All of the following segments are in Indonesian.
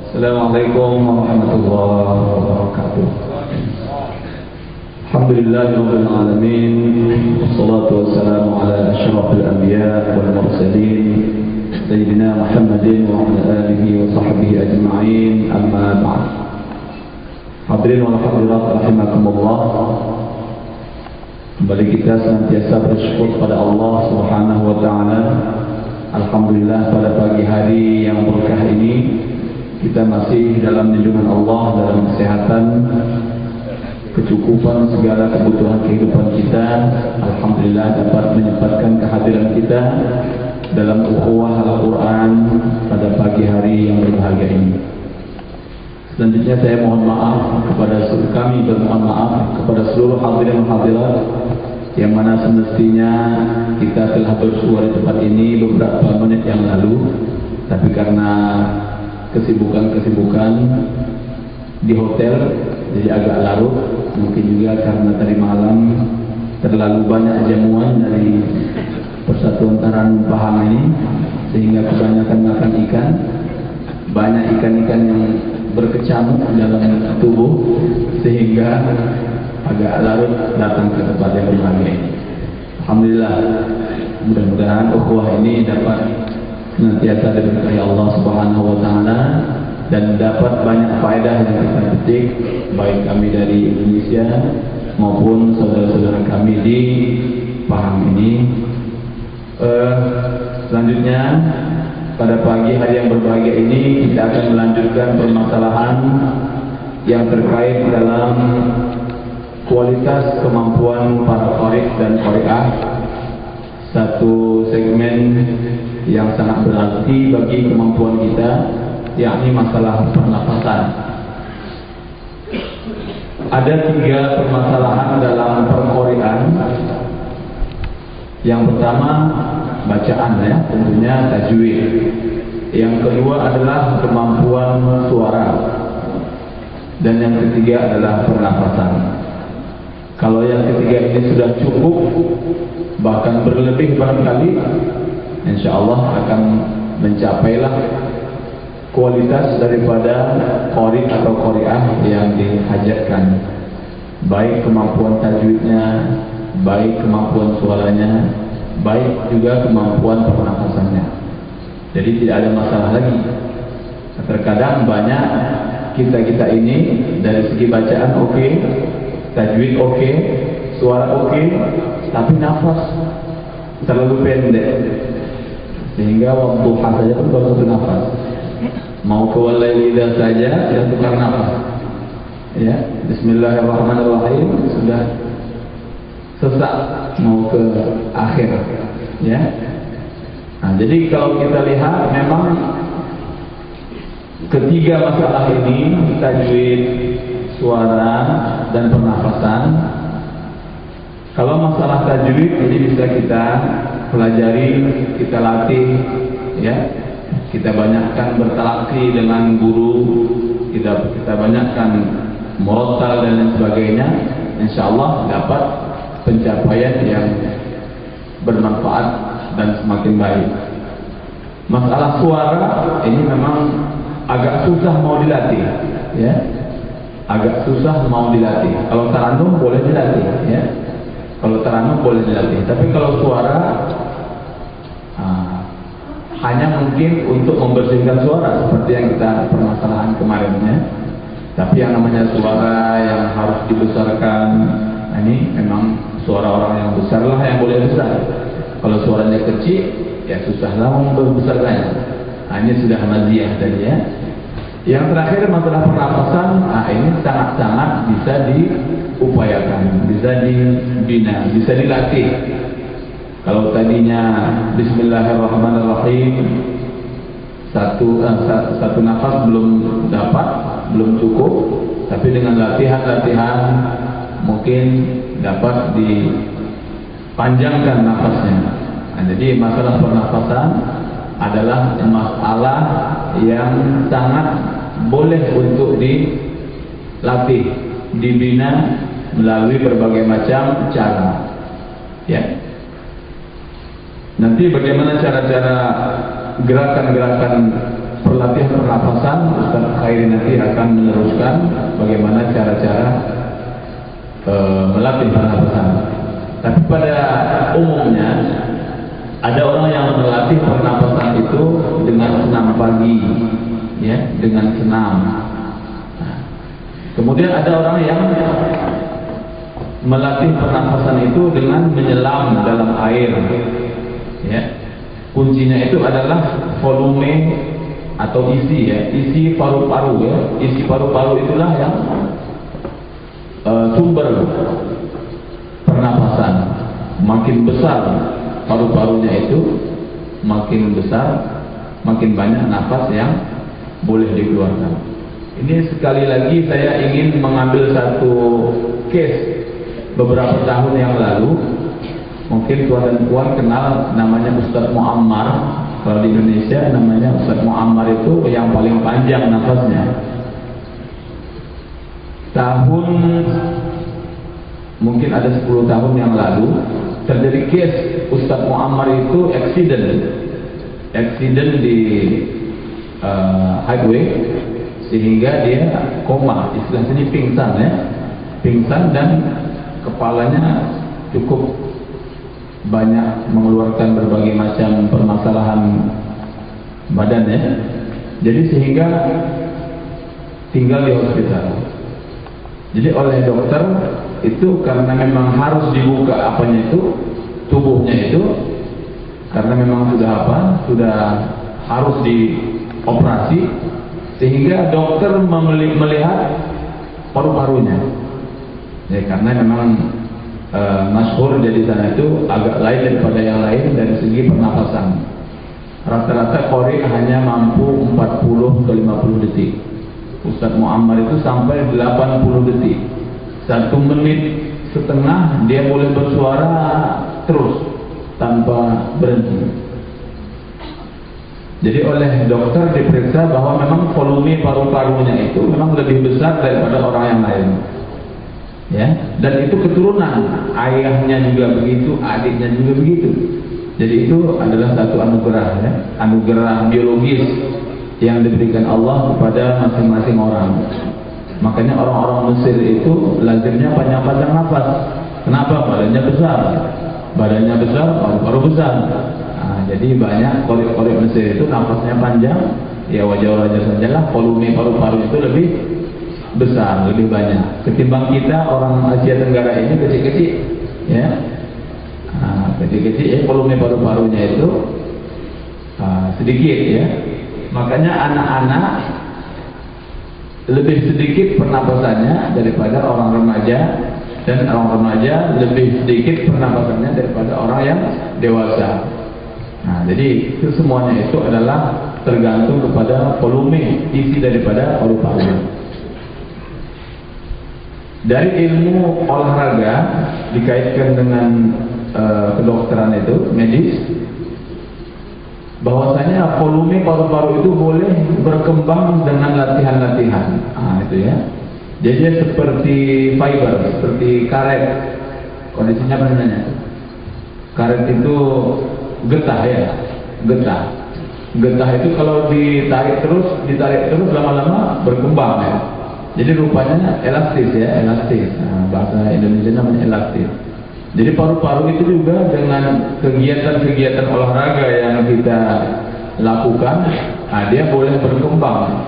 Assalamualaikum warahmatullahi wabarakatuh. Alhamdulillahirabbil alamin. Wassalatu wassalamu ala asyrafil anbiya wal mursalin sayyidina Muhammadin wa ala alihi wa sahbihi ajma'in. Amma ba'd. Hadirin wal hadirat rahimakumullah. Kembali kita senantiasa bersyukur pada Allah Subhanahu wa taala. Alhamdulillah pada pagi hari yang berkah ini kita masih dalam lindungan Allah, dalam kesehatan, kecukupan segala kebutuhan kehidupan kita. Alhamdulillah dapat menyempatkan kehadiran kita dalam ukhuwah Al-Quran pada pagi hari yang berbahagia ini. Selanjutnya saya mohon maaf kepada kami bermohon maaf kepada seluruh hadirin hadirat yang mana semestinya kita telah bersua di tempat ini beberapa menit yang lalu, tapi karena kesibukan di hotel jadi agak larut. Mungkin juga karena tadi malam terlalu banyak jamuan dari Persatuan Taran Pahang ini sehingga kebanyakan makan ikan, banyak ikan-ikan yang berkecamuk dalam tubuh sehingga agak larut datang ke tempat yang berbahagia ini. Alhamdulillah, mudah-mudahan ukhuwah ini dapat senantiasa diberkahi Allah Subhanahu wa taala dan dapat banyak faedah yang kita petik, baik kami dari Indonesia maupun saudara-saudara kami di Pahang ini. Selanjutnya pada pagi hari yang berbahagia ini kita akan melanjutkan permasalahan yang terkait dalam kualitas kemampuan para qari dan qari'ah, satu segmen yang sangat berarti bagi kemampuan kita, yakni masalah pernafasan. Ada 3 permasalahan dalam perqari'an. Yang pertama bacaan, ya, tentunya tajwid. Yang kedua adalah kemampuan suara. Dan yang ketiga adalah pernafasan. Kalau yang ketiga ini sudah cukup, bahkan berlebih barangkali, insya Allah akan mencapailah kualitas daripada qari atau qari'ah yang dihajatkan, baik kemampuan tajwidnya, baik kemampuan suaranya, baik juga kemampuan pernafasannya. Jadi tidak ada masalah lagi. Terkadang banyak kita ini dari segi bacaan oke, tajwid oke, suara oke, tapi nafas terlalu pendek sehingga waktu saja pun baru satu nafas. Mau ke walailidah saja yang tukar nafas, ya, Bismillahirrahmanirrahim sudah sesak mau ke akhir, ya. Nah, jadi kalau kita lihat memang ketiga masalah ini, tajwid, suara, dan pernafasan. Kalau masalah tajwid ini bisa kita pelajari, kita latih, ya. Kita banyakkan bertalaki dengan guru, kita banyakkan murattal dan lain sebagainya. Insya Allah dapat pencapaian yang bermanfaat dan semakin baik. Masalah suara ini memang agak susah mau dilatih, ya. Agak susah mau dilatih. Kalau taranum boleh dilatih, ya. Kalau taranum boleh dilatih. Tapi kalau suara hanya mungkin untuk membersihkan suara seperti yang kita permasalahan kemarinnya. Tapi yang namanya suara yang harus dibesarkan, ini memang suara orang yang besar lah yang boleh besar. Kalau suaranya kecil, ya susahlah membesarkannya. Ini sudah maziah tadi, ya. Yang terakhir masalah pernafasan, ini sangat-sangat bisa diupayakan, bisa dibina, bisa dilatih. Kalau tadinya Bismillahirrahmanirrahim satu nafas belum dapat, belum cukup, tapi dengan latihan-latihan mungkin dapat dipanjangkan nafasnya. Nah, jadi masalah pernafasan adalah masalah yang sangat boleh untuk dilatih, dibina melalui berbagai macam cara, ya. Nanti bagaimana cara-cara gerakan-gerakan perlatihan pernafasan, Ustaz Khairi nanti akan meneruskan bagaimana cara-cara melatih pernapasan. Tapi pada umumnya ada orang yang melatih pernapasan itu dengan senam pagi, ya, dengan senam. Kemudian ada orang yang melatih pernapasan itu dengan menyelam dalam air, ya. Kuncinya itu adalah volume atau isi, ya, isi paru-paru, ya. Isi paru-paru itulah yang sumber pernapasan. Makin besar paru-parunya itu, makin besar, makin banyak nafas yang boleh dikeluarkan. Ini sekali lagi saya ingin mengambil satu case beberapa tahun yang lalu. Mungkin tuan dan puan kenal namanya Ustadz Muammar. Kalau di Indonesia namanya Ustadz Muammar, itu yang paling panjang nafasnya. Tahun mungkin ada 10 tahun yang lalu terjadi case Ustadz Muammar itu accident di highway sehingga dia koma, istilahnya pingsan, ya, pingsan dan kepalanya cukup banyak mengeluarkan berbagai macam permasalahan badannya. Jadi sehingga tinggal di hospital. Jadi oleh dokter itu karena memang harus dibuka apanya itu, tubuhnya itu, karena memang sudah harus dioperasi, sehingga dokter melihat paru-parunya. Ya, karena memang masyhur jadi sana itu agak lain daripada yang lain dari segi pernapasan. Rata-rata qori hanya mampu 40 ke 50 detik. Ustadz Muammar itu sampai 80 detik. 1 menit setengah dia boleh bersuara terus tanpa berhenti. Jadi oleh dokter diperiksa bahwa memang volume paru-parunya itu memang lebih besar daripada orang yang lain. Ya, dan itu keturunan, ayahnya juga begitu, adiknya juga begitu. Jadi itu adalah satu anugerah, ya, anugerah biologis yang diberikan Allah kepada masing-masing orang. Makanya orang-orang Mesir itu lazimnya panjang-panjang nafas. Kenapa? Badannya besar, paru-paru besar. Nah, jadi banyak korik-korik Mesir itu nafasnya panjang. Ya wajar-wajar sajalah, volume paru-paru itu lebih besar, lebih banyak ketimbang kita orang Asia Tenggara ini kecil-kecil, ya. Kecil-kecil, volume paru-parunya itu sedikit, ya. Makanya anak-anak lebih sedikit pernapasannya daripada orang remaja, dan orang remaja lebih sedikit pernapasannya daripada orang yang dewasa. Nah, jadi itu semuanya itu adalah tergantung kepada volume isi daripada paru-paru. Dari ilmu olahraga dikaitkan dengan kedokteran itu, medis, bahwasanya volume paru-paru itu boleh berkembang dengan latihan-latihan. Itu, ya. Jadi seperti fiber, seperti karet. Kondisinya apa namanya? Karet itu getah, ya, getah. Getah itu kalau ditarik terus lama-lama berkembang, ya. Jadi rupanya elastis, ya, elastis. Bahasa Indonesia namanya elastis. Jadi paru-paru itu juga dengan kegiatan-kegiatan olahraga yang kita lakukan, dia boleh berkembang,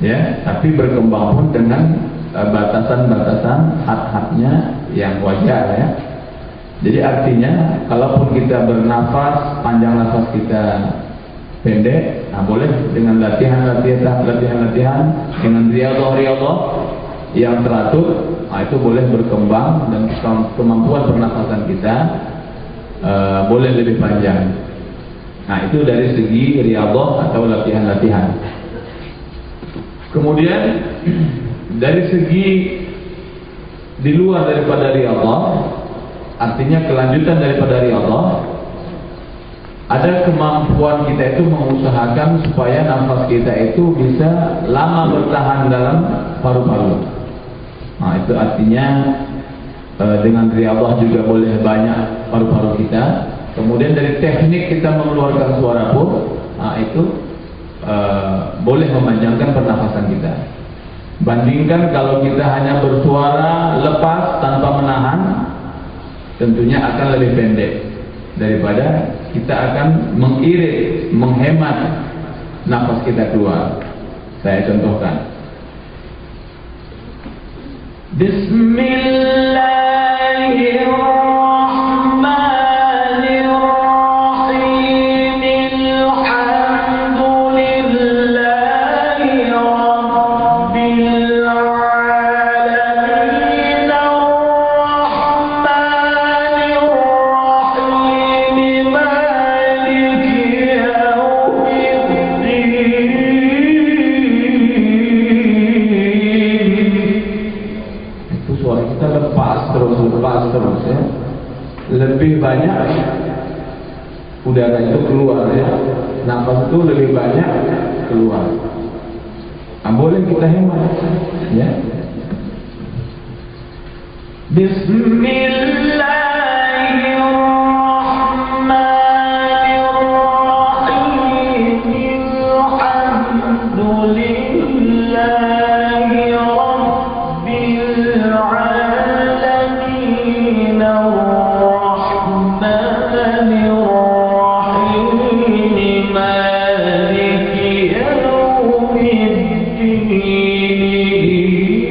ya. Tapi berkembang pun dengan batasan-batasan had-hadnya yang wajar, ya. Jadi artinya kalaupun kita bernafas, panjang nafas kita pendek, boleh dengan latihan-latihan dengan riyadhah yang teratur, itu boleh berkembang dan kemampuan pernafasan kita boleh lebih panjang. Itu dari segi riyadhah atau latihan-latihan. Kemudian dari segi di luar daripada riyadhah, artinya kelanjutan daripada riyadhah, ada kemampuan kita itu mengusahakan supaya nafas kita itu bisa lama bertahan dalam paru-paru. Itu artinya dengan riyadhah juga boleh banyak paru-paru kita. Kemudian dari teknik kita mengeluarkan suara pun, itu boleh memanjangkan pernafasan kita. Bandingkan kalau kita hanya bersuara lepas tanpa menahan, tentunya akan lebih pendek daripada kita akan mengirit, menghemat nafas kita keluar. Saya contohkan. Bismillahirrahmanirrahim. Alhamdulillahi rabbil alamin. Arrahmanirrahim. Maliki yaumiddin. Itu suara kita lepas terus ya. Lebih banyak udara itu keluar ya. Nafas itu lebih banyak keluar. Boleh kita hemat ya. Bismillahirrahmanirrahim. Alhamdulillahi rabbil alamin. Arrahmanirrahim. Maliki yaumiddin.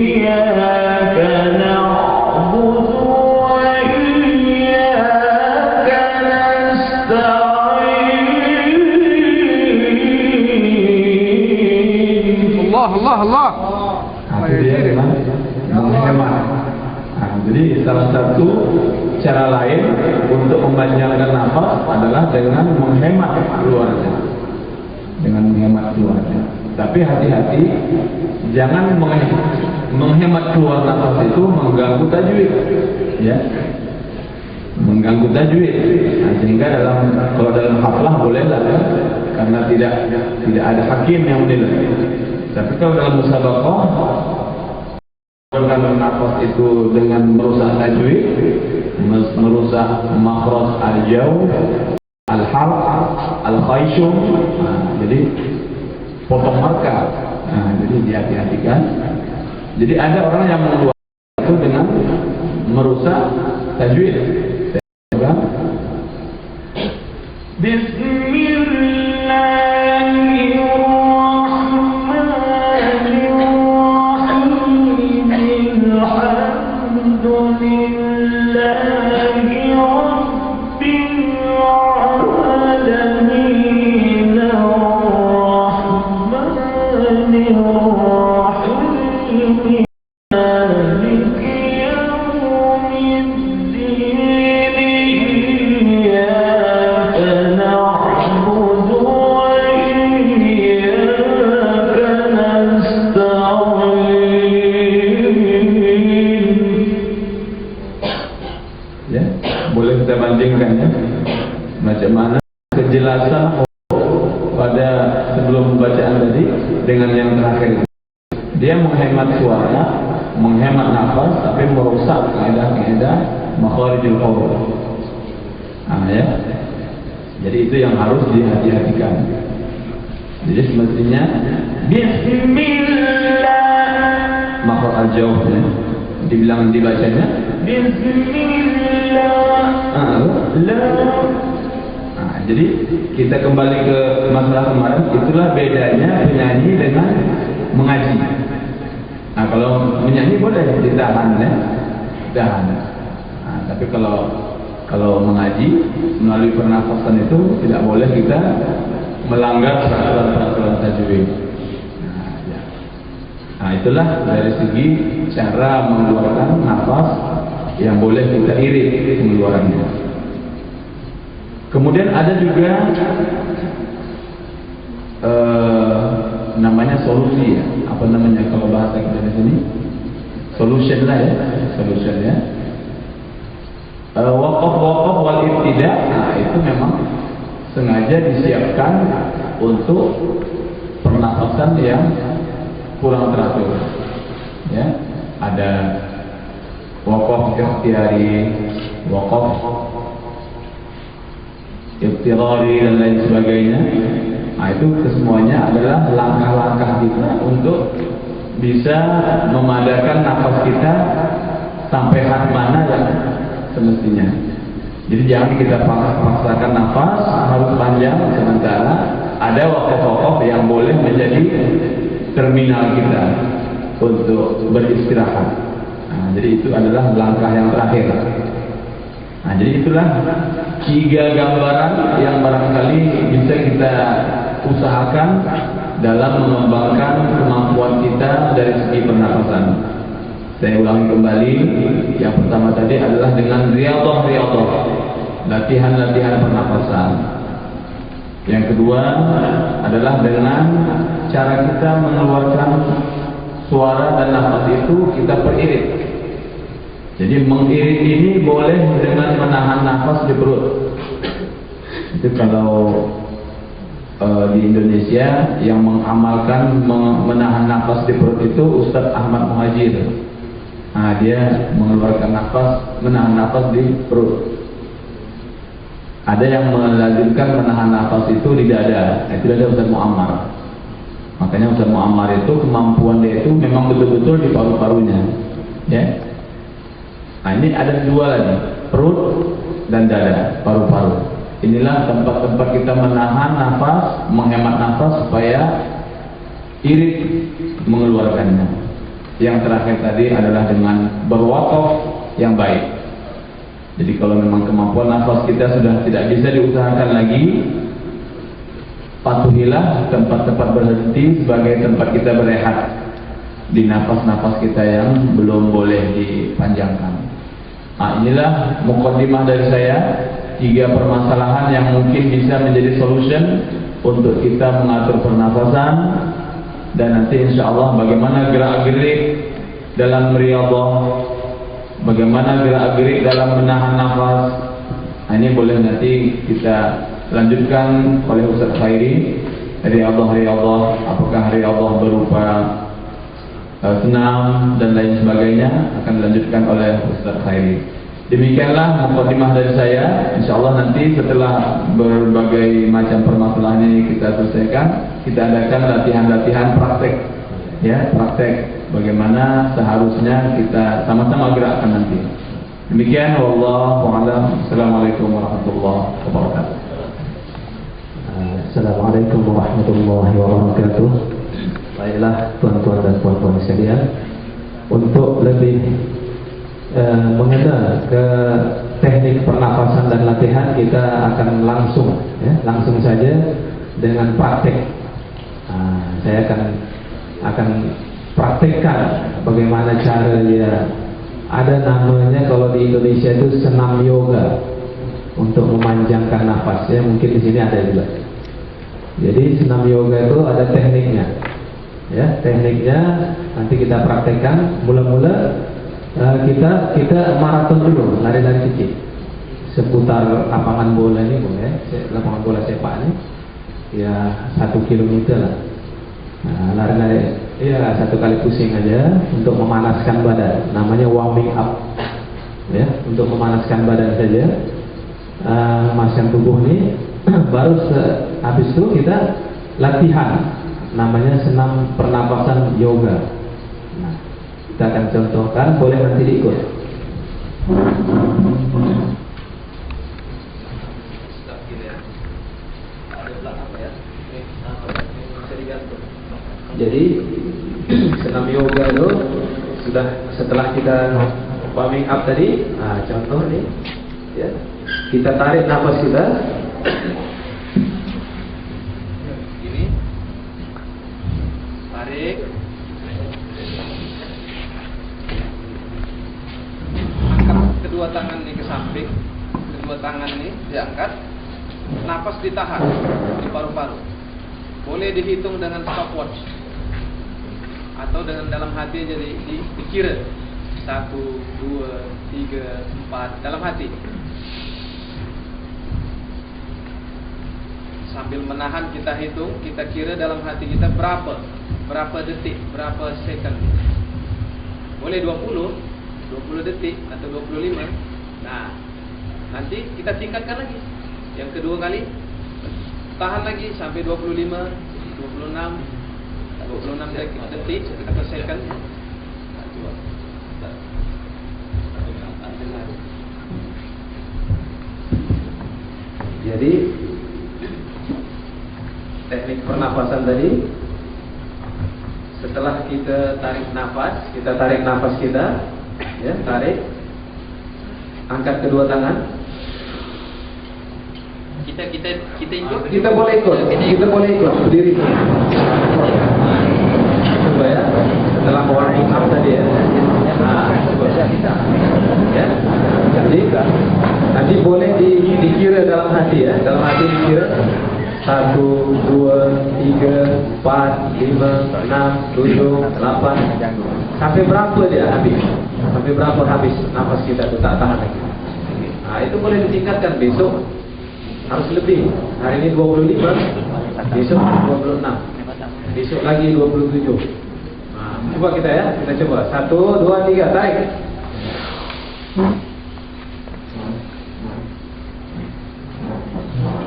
Iyyaka na'budu wa iyyaka nasta'in. Allah. Itu dia memang menghemat. Jadi salah satu cara lain untuk memanjangkan nafas adalah dengan menghemat keluarnya. Tapi hati-hati, jangan menghemat keluar nafas itu mengganggu tajwid, ya. Mengganggu tajwid. Sehingga kalau dalam haflah bolehlah ya, karena tidak ada hakim yang menilai. Tapi kalau dalam musabaqah, kalau nafas itu dengan merusak tajwid, merusak makhraj al-jaw, al-harf, al-khayshum, jadi potong markah. Jadi dihati-hatikan. Jadi ada orang yang mengeluarkan itu dengan merusak tajwid. Boleh kita bandingkan ya, macam mana kejelasan pada sebelum bacaan tadi dengan yang terakhir. Dia menghemat suara, menghemat nafas, tapi merusak kaedah-kaedah makharijul huruf. Ya. Jadi itu yang harus dihati-hatikan. Jadi semestinya Bismillah, makhraj al-jawf ya, dibacanya Bismillah. Jadi kita kembali ke masalah kemarin, itulah bedanya penyanyi dengan mengaji. Kalau menyanyi boleh ditahan ya, tahan. Tapi kalau mengaji melalui pernafasan itu tidak boleh kita melanggar peraturan tajwid. Itulah dari segi cara mengeluarkan nafas yang boleh kita irit pengeluarannya. Kemudian ada juga namanya solusi ya. Apa namanya kalau bahasa kita di sini? Solution lah ya, solution ya. Waqaf wal ibtida, itu memang sengaja disiapkan untuk pernafasan yang kurang teratur. Ya, ada waqaf ikhtiyari, waqaf ibtirari dan lain sebagainya. Nah, itu kesemuanya adalah langkah-langkah kita untuk bisa memadakan nafas kita sampai hak mana yang semestinya. Jadi jangan kita paksakan nafas harus panjang, sementara ada wakaf-wakaf yang boleh menjadi terminal kita untuk beristirahat. Nah, jadi itu adalah langkah yang terakhir. Nah, jadi itulah 3 gambaran yang barangkali bisa kita usahakan dalam mengembangkan kemampuan kita dari segi pernapasan. Saya ulangi kembali, yang pertama tadi adalah dengan riyadhah, latihan-latihan pernapasan. Yang kedua adalah dengan cara kita mengeluarkan suara dan nafas itu kita peririt. Jadi mengirit ini boleh dengan menahan nafas di perut. Itu kalau di Indonesia yang mengamalkan menahan nafas di perut itu Ustadz Ahmad Muhajir. Nah, dia mengeluarkan nafas, menahan nafas di perut. Ada yang melanjutkan menahan nafas itu di dada. Itu ada Ustadz Muammar. Makanya Ustadz Muammar itu kemampuan dia itu memang betul-betul di paru-parunya. Ya. Nah, ini ada 2 lagi, perut dan dada, paru-paru. Inilah tempat-tempat kita menahan nafas, menghemat nafas supaya irit mengeluarkannya. Yang terakhir tadi adalah dengan berwakaf yang baik. Jadi kalau memang kemampuan nafas kita sudah tidak bisa diusahakan lagi, patuhilah tempat-tempat berhenti sebagai tempat kita berehat di nafas-nafas kita yang belum boleh dipanjangkan. Nah, inilah mukaddimah dari saya, 3 permasalahan yang mungkin bisa menjadi solution untuk kita mengatur pernafasan. Dan nanti insya Allah bagaimana gerak-gerik dalam riyadhah, bagaimana gerak-gerik dalam menahan nafas. Nah, ini boleh nanti kita lanjutkan oleh Ustaz Khairi. Riyadhah, apakah riyadhah berupa senam dan lain sebagainya akan dilanjutkan oleh Ustaz Khairi. Demikianlah mukadimah dari saya. Insyaallah nanti setelah berbagai macam permasalahan ini kita selesaikan, kita adakan latihan-latihan praktek. Ya, praktek bagaimana seharusnya kita sama-sama gerakkan nanti. Demikian, wallahu a'lam. Assalamualaikum warahmatullahi wabarakatuh. Assalamualaikum warahmatullahi wabarakatuh. Baiklah tuan-tuan dan puan-puan sekalian, untuk lebih mengenal ke teknik pernapasan dan latihan, kita akan langsung saja dengan praktek. Saya akan praktekkan bagaimana cara dia. Ada namanya kalau di Indonesia itu senam yoga untuk memanjangkan nafas. Ya, mungkin di sini ada juga. Jadi senam yoga itu ada tekniknya. Ya, tekniknya nanti kita praktekkan. Mula-mula kita maraton dulu, lari-lari kecil seputar lapangan bola ini, boleh, lapangan bola sepak ini, ya 1 kilometer lah. Nah, lari-lari, ya 1 kali pusing aja untuk memanaskan badan, namanya warming up, ya, untuk memanaskan badan saja, memanaskan tubuh ini. Baru habis itu kita latihan, namanya senam pernapasan yoga. Nah, kita akan contohkan, boleh nanti diikut. Jadi senam yoga itu sudah setelah kita warming up tadi. Nah, contoh nih, ya, kita tarik nafas kita. Ini tarik. Kedua tangan ini ke samping, kedua tangan ini diangkat, napas ditahan di paru-paru. Boleh dihitung dengan stopwatch atau dengan dalam hati aja dikira 1, 2, 3, 4 dalam hati. Sambil menahan kita hitung, kita kira dalam hati kita berapa detik, berapa second. Boleh 20 detik atau 25. Nah, nanti kita tingkatkan lagi. Yang kedua kali tahan lagi sampai 25, 26 detik atau second. Jadi teknik pernapasan tadi, setelah kita tarik nafas kita, ya, tarik, angkat kedua tangan. Kita ikut. Kita boleh ikut, berdiri. Coba ya, setelah warming up tadi ya. Coba ya. Jadi nanti boleh dikira dalam hati ya, dalam hati dikira 1, 2, 3, 4, 5, 6, 7, 8. Sampai berapa dia habis? Sampai berapa habis nafas kita tuh tak tahan lagi. Nah, itu boleh ditingkatkan besok. Harus lebih. Hari ini 25, besok 26, besok lagi 27. Nah, coba kita ya, kita coba. 1, 2, 3, tarik.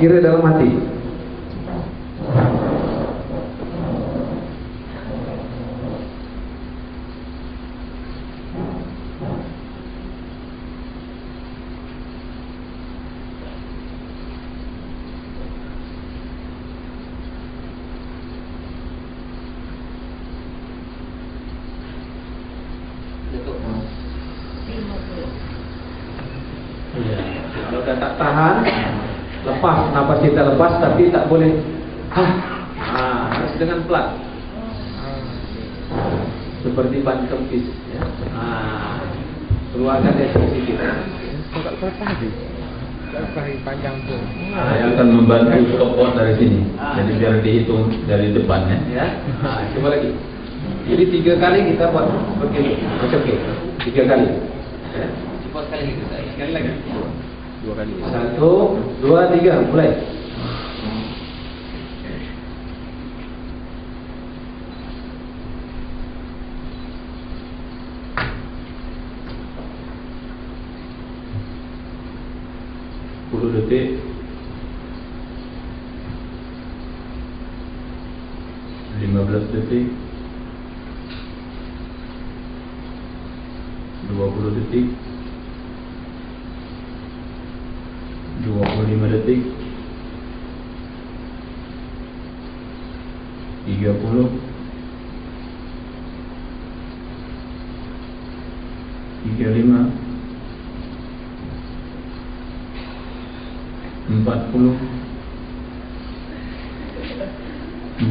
Kira dalam hati. Kalau dah tak tahan, lepas, nafas kita lepas, tapi tak boleh harus dengan pelan, seperti ban kempis ya. Keluarkan dari sedikit. Saya akan membantu stopwatch dari sini. Jadi biar dihitung dari depannya. Ya. Coba lagi. Jadi 3 kali kita buat begini. Oke. 3 kali. Ya. Coba sekali lagi. 2 kali. 1, 2, 3, mulai. Detik 15 detik 20 detik 25 detik 30 35 40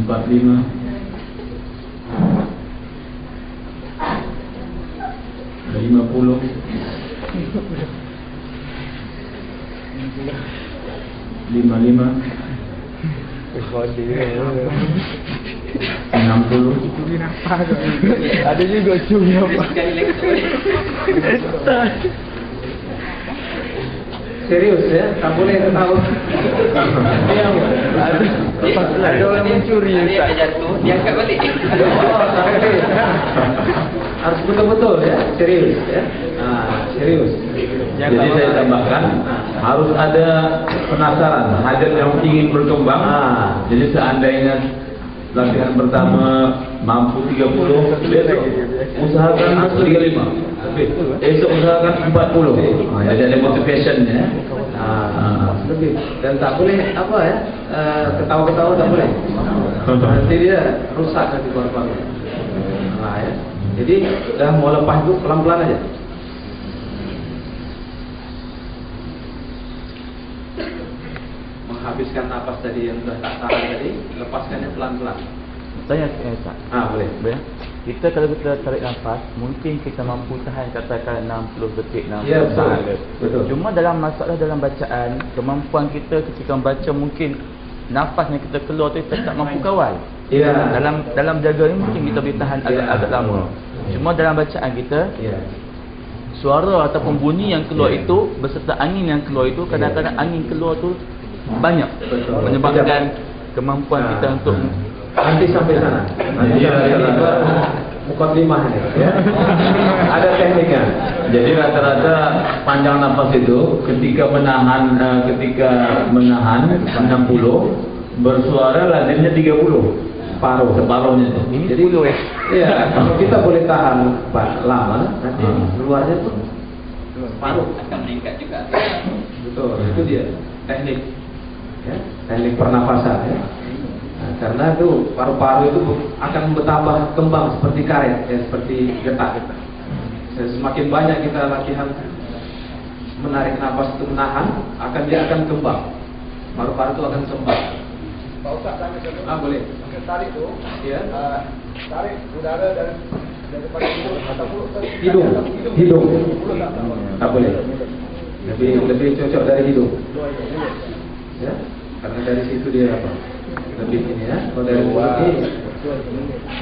45 50 55 60 Ada juga cumi apa? Serius ya, tak boleh ketawa. Ada orang mencuri. Dia jatuh, dia angkat balik. Harus betul-betul ya, serius ya. Serius. Jadi saya tambahkan harus ada penasaran, hajat yang ingin berkembang. Jadi seandainya latihan pertama mampu 30, besok usahakan 35. Esok usahakan 40. Jadi ada motivation ya. Lebih. Dan tak boleh apa ya, ketawa-ketawa tak boleh. Nanti dia rusak nanti paru-paru. Ya. Jadi dah mau lepas itu pelan-pelan aja. Menghabiskan napas tadi yang sudah tak tahan tadi, lepaskannya pelan-pelan. Tanya Pak. Boleh. Boleh. Kita kalau kita tarik nafas, mungkin kita mampu tahan katakan 60 detik, 60 Ya, betul. Betul. Cuma dalam masalah dalam bacaan, kemampuan kita ketika membaca mungkin nafas yang kita keluar tu kita tak mampu kawal. Ya. Dalam jaga ni mungkin kita boleh tahan agak lama. Cuma dalam bacaan kita, suara ataupun bunyi yang keluar itu beserta angin yang keluar itu, kadang-kadang angin keluar tu banyak. Betul. Menyebabkan kemampuan kita untuk Nanti sampai sana. Nanti ini mukadimah ini. Ya. Ada tekniknya. Jadi rata-rata panjang nafas itu ketika menahan 60 bersuara lazimnya 30 separuhnya. Ini Jadi 10 ya. iya, kalau kita boleh tahan lama, nanti keluarnya pun paruh. Akan meningkat juga. Betul, itu dia teknik, ya, teknik pernafasan. Ya. Nah, karena itu paru-paru itu akan bertambah kembang seperti karet, ya, seperti getah. Semakin banyak kita latihan menarik nafas untuk menahan, dia akan kembang. Paru-paru itu akan kembang. Pak Ustaz tanya dulu. Boleh. Tarik tu, Ya. tarik udara daripada mulut atau mulut ke Hidung. mulut Tak boleh. Lebih cocok dari hidung. Ya, karena dari situ dia apa? Lebih ini ya. Kalau dari mulut ini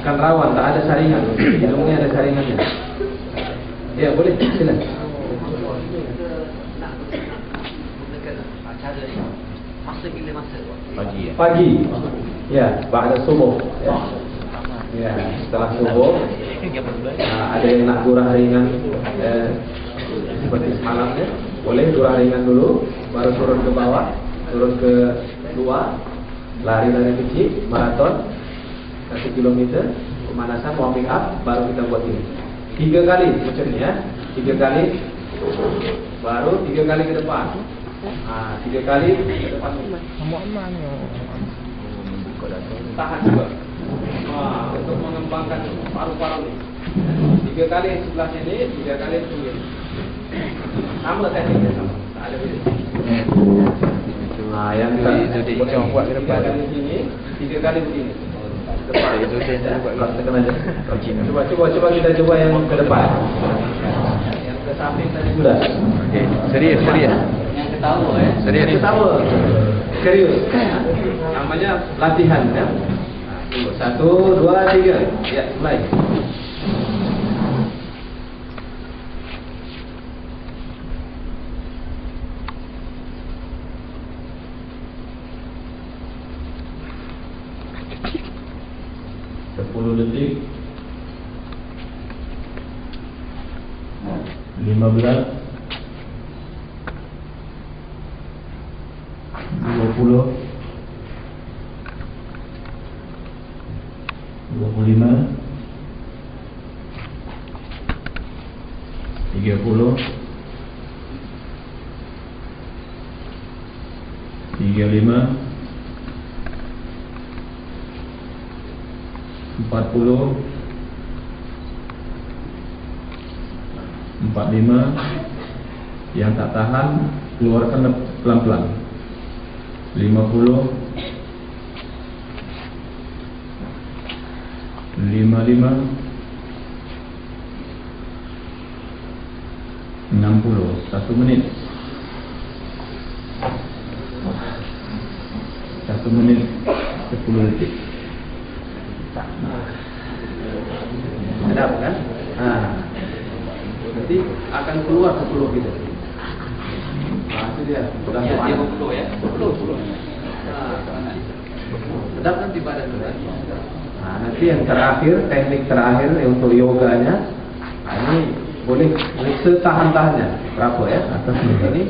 akan rawan, tak ada saringan. Hidungnya ada saringannya. Ya boleh, silakan. Pagi ya. Pagi. Ya, ba'da subuh. Ya, setelah subuh. Ada yang nak gurah ringan seperti semalam ya. Boleh gurah ringan dulu, baru turun ke bawah, turun ke luar, lari-lari kecil, maraton 1 kilometer, pemanasan, warming up, baru kita buat ini 3 kali macam ni ya. 3 kali, baru 3 kali ke depan. 3 kali ke depan. Tahan juga. Untuk mengembangkan paru-paru ni. 3 kali sebelah sini, 3 kali sini. Sama tekniknya sama. Tak ada beza. Yang buat ke depan. 3 kali sini, 3 kali begini. Depan. Itu saya buat. Tekan aja. Coba kita coba yang ke depan. Yang ke samping tadi sudah. Okey, serius. Yang ketawa ya. Serius. Ketawa. Serius. Namanya latihan ya. 1, 2, 3. Ya, mulai. Detik 15 20 25 30 35 40 45. Yang tak tahan keluarkan pelan-pelan. 50 55 60. 1 menit. 1 menit 10 detik. Sedap kan? Nanti akan keluar 10 kita. Itu dia. Sudah Ya, panas. 50 ya. 10. Sedap nanti badan kita. Nanti yang terakhir, teknik terakhir untuk yoganya. Ini boleh setahan-tahannya. Berapa ya? Atas ini.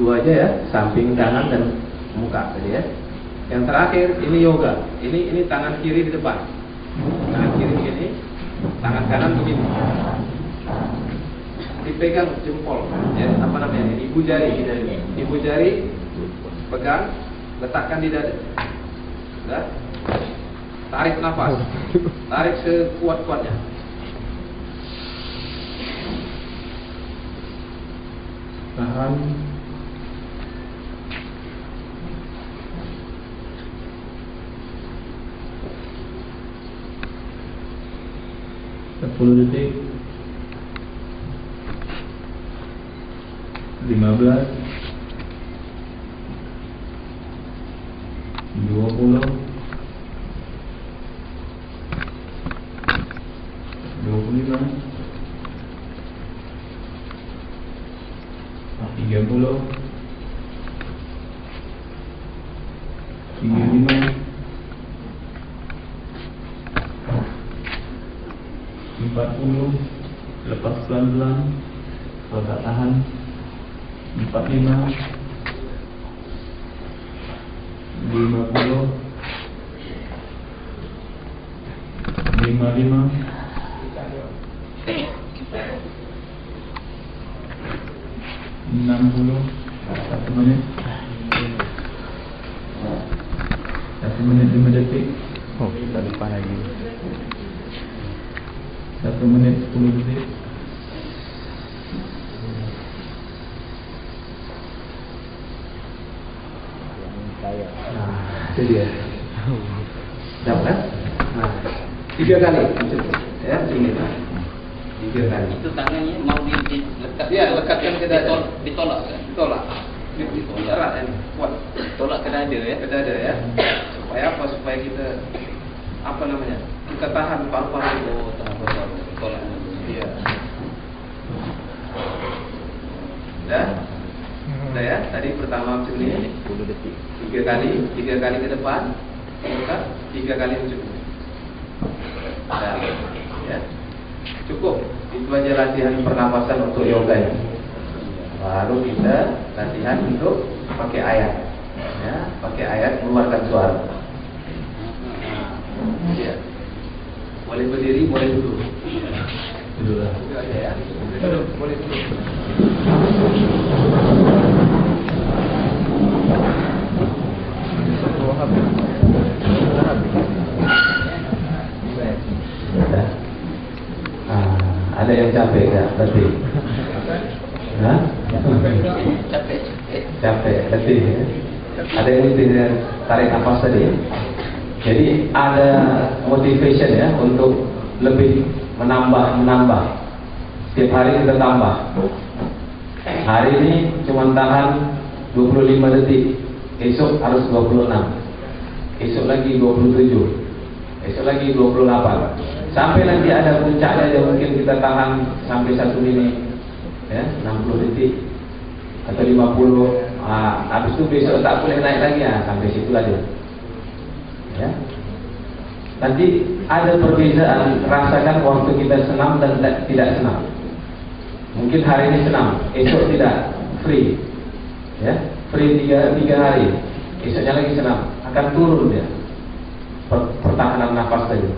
2 aja ya, samping kanan dan muka tadi ya. Yang terakhir ini yoga. Ini tangan kiri di depan. Tangan kiri begini, tangan kanan begini. Dipegang jempol, ya, apa namanya? Ibu jari pegang, letakkan di dada. Sudah? Tarik nafas. Tarik sekuat-kuatnya. Tahan. Sepuluh detik. 15 20 25 30 35 40. Lepas pelan-pelan. Kalau tak tahan 45 50, 55, 60, 1 menit, 1 menit 5 detik, Oh, tak depan lagi. 1 menit 10 detik. Nah, itu dia. Dapat? Nah, 3 kali cukup. Ya, ini. 3 kali. Itu tangannya mau dilekat. Ya, lekatkan ke dada. Ditolak kan? Ditolak. Ditolak. Erat ya, kuat. Tolak ke dada ya. Ke dada ya. Supaya apa? Supaya kita apa namanya? Kita tahan paru-paru. Oh, tahan paru-paru. Tolak. Iya. Udah ya. Tadi pertama macam ni. 10 detik. 3 kali ke depan. Lekat. 3 kali cukup. Dah. Ya. Cukup. Itu aja latihan pernapasan untuk yoga ini. Baru kita latihan untuk pakai ayat. Ya, pakai ayat mengeluarkan suara. Ya. Boleh berdiri, boleh duduk. Duduk lah. Duduk aja ya. Duduk, boleh duduk. Sudah. Ada yang capek tak? Berarti? Hah? Capek. Capek, letih ya? Ada yang letih tarik nafas tadi. Jadi ada motivation ya untuk lebih menambah. Setiap hari kita tambah. Hari ini cuma tahan 25 detik. Esok harus 26. Esok lagi 27. Esok lagi 28. Sampai nanti ada puncaknya aja mungkin kita tahan sampai 1 menit. Ya, 60 detik atau 50. Habis itu besok tak boleh naik lagi ya, sampai situ aja. Ya. Nanti ada perbezaan, rasakan waktu kita senam dan tidak senam. Mungkin hari ini senam, esok tidak, free. Ya, free 3 hari. Esoknya lagi senam, akan turun dia. Pertahanan nafas tadi.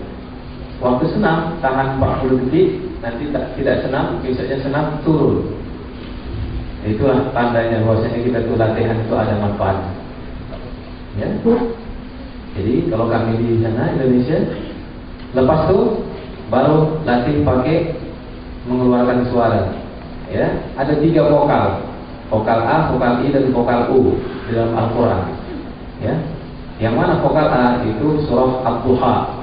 Waktu senam tahan 40 detik, nanti tidak senam, besoknya senam turun. Itulah tandanya bahwasanya kita tuh latihan itu ada manfaat. Ya. Jadi kalau kami di sana Indonesia, lepas itu baru latih pakai mengeluarkan suara. Ya, ada 3 vokal. Vokal A, vokal I dan vokal U di dalam Al-Qur'an. Ya. Yang mana vokal A itu surah Ad-Duha.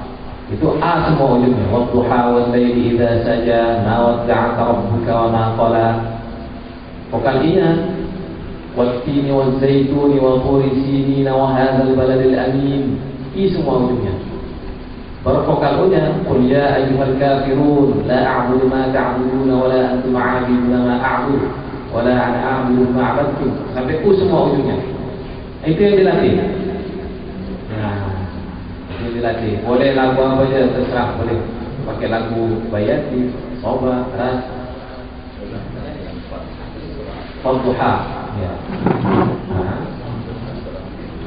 Itu A semua ujungnya. Wadduha wal laili idza saja ma wadda'aka rabbuka wa ma qala. Vokal I-nya wattini wal zaituni wa turi sinina wa hadzal baladil amin. I semua ujungnya. Baru vokal U-nya qul ya ayyuhal kafirun la a'budu ma ta'buduna wa la antum 'abiduna ma a'budu wa la ana a'budu ma 'abadtum. Sampai U semua ujungnya. Itu yang dilatih. Nah, ini dilatih. Boleh lagu apa aja terserah, boleh pakai lagu Bayati, Soba, Ras, Al-Duha. Ya. Nah,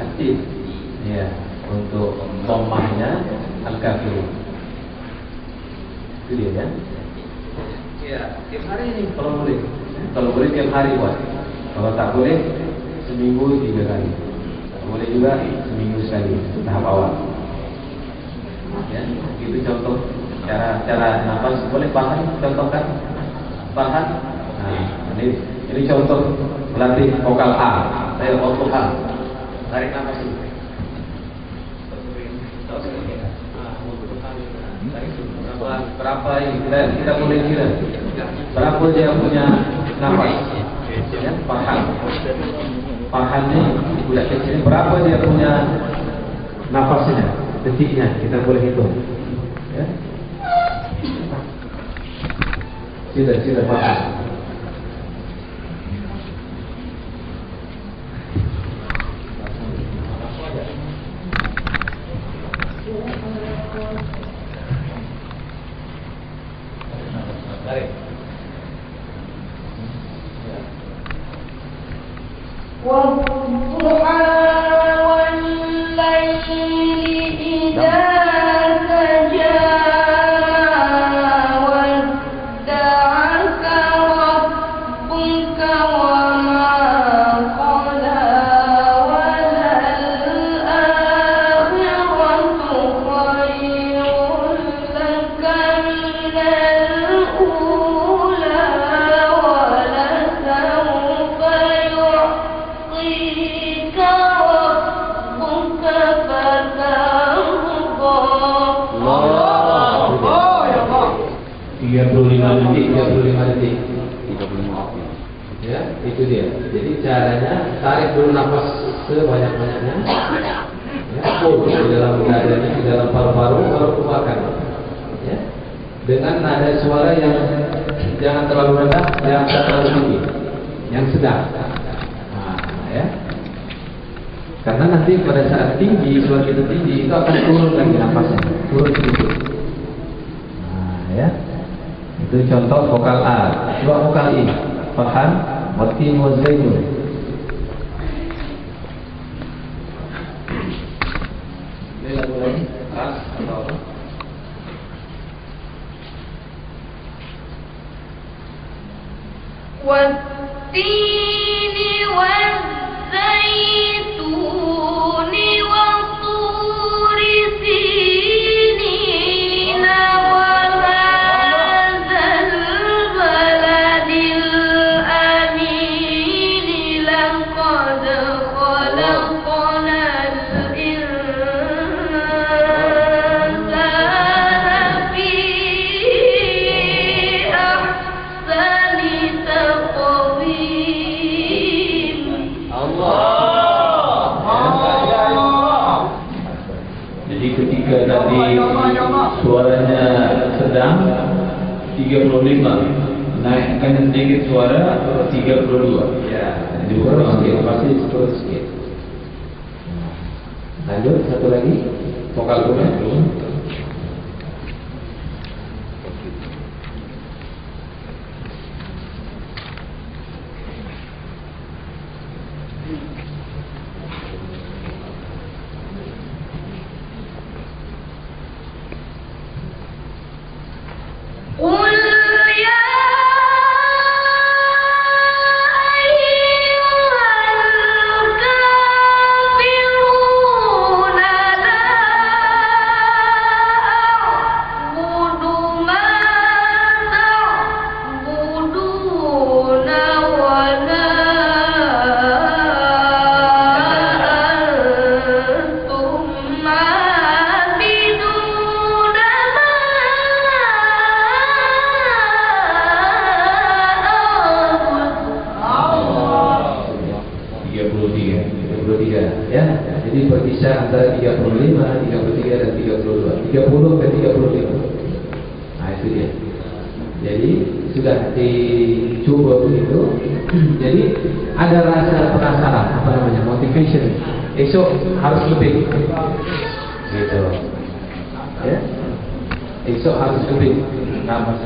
aktif. Ya, untuk somahnya Al-Kafirun. Itu dia ya. Ya, tiap hari ini Kalau boleh. Kalau boleh tiap hari buat. Kalau tak boleh seminggu 3 kali. Boleh juga seminggu sekali tahap awal. Ya, itu contoh cara nafas. Boleh Farhan contohkan? Farhan. Nah, ini contoh melatih vokal A. Saya vokal A. Tarik nafas dulu. Berapa ini? Kita boleh kira. Berapa dia punya nafas? Ya, Farhan ini budak kecil, berapa dia punya nafasnya, detiknya, kita boleh hitung. Ya. Sila Farhan. Tarik. والضحى والليل 35 detik. 35 detik. 35. Ya, itu dia. Jadi caranya tarik dulu nafas sebanyak-banyaknya. Ya, full di dalam dadanya, di dalam paru-paru, baru keluarkan. Ya. Dengan nada suara yang jangan terlalu rendah, jangan terlalu tinggi, yang sedang. Nah, ya. Karena nanti pada saat tinggi, suara kita tinggi, itu akan turun lagi nafasnya, turun sedikit. Nah, ya. Itu contoh vokal A. Coba vokal I. Farhan, Watin, Wazaitun. Ini lagu lagi keras atau apa? والتين والزيتون وطور سينين وهذا البلد الأمين لقد خلقنا الإنسان في أحسن تقويم. Jadi ketika tadi suaranya sedang 35, naikkan sedikit suara 32. Ya, Diukur sedikit, pasti turun sedikit. Lanjut, satu lagi vokal bunga. قل يا أيها الكافرون لا أعبد ما تعبدون ولا أنتم عابدون ما أعبد. 33 ya. Jadi berkisar antara 35, 33 dan 32. 30 ke 35. Nah, itu dia. Jadi sudah dicoba begitu. Jadi ada rasa penasaran, apa namanya? Motivation. Esok harus lebih. Gitu. Ya. Esok harus lebih. Nafas.